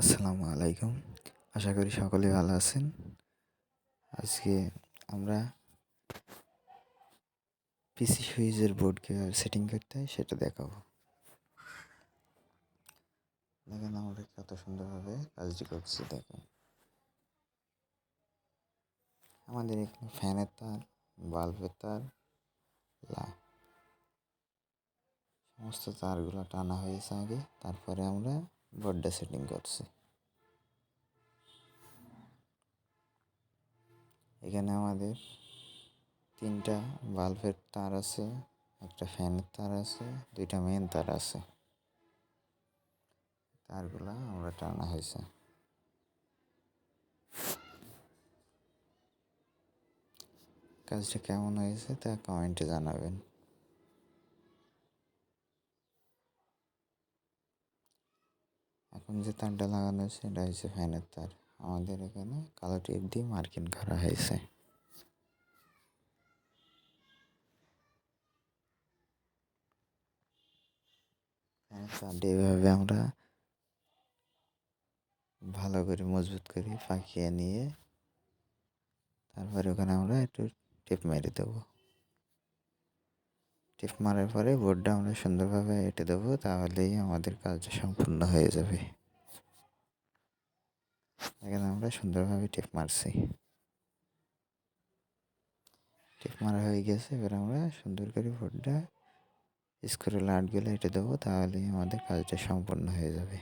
আসসালামু আলাইকুম। আশা করি সকলে ভালো আছেন। আজকে আমরা পিসি সুইচের বোর্ড কীভাবে সেটিং করতে হয় সেটা দেখাবো। দেখেন আমরা কত সুন্দরভাবে কাজটি করছি দেখেন। আমাদের এখানে ফ্যানের তার, বাল্বের তার, সমস্ত তারগুলো টানা হয়েছে আগে, তারপরে আমরা বোর্ডটা সেটিং করছি। এখানে আমাদের 3টা বাল্বের তার আছে, একটা ফ্যানের তার আছে, 2টা মেইন তার আছে। তারগুলা আমরা টানা হয়েছে। কাজটা কেমন হয়েছে তা কমেন্টে জানাবেন। এখন যে তারটা লাগানো হয়েছে এটা হচ্ছে ফ্যানের তার। আমাদের এখানে কালো টেপ দিয়ে মার্কিং করা হয়েছে। ফ্যানের তারটা এভাবে আমরা ভালো করে মজবুত করে পাকিয়ে নিয়ে তারপরে ওখানে আমরা একটু টেপ মেরে দেবো। টেপ মারার পরে বোর্ডটা আমরা সুন্দরভাবে এঁটে দেবো, তাহলেই আমাদের কাজটা সম্পূর্ণ হয়ে যাবে। এখানে আমরা সুন্দরভাবে টেপ মারছি। টেপ মারা হয়ে গেছে, এবার আমরা সুন্দর করে বোর্ডটা স্ক্রু নাটগুলো এঁটে দেবো, তাহলেই আমাদের কাজটা সম্পূর্ণ হয়ে যাবে।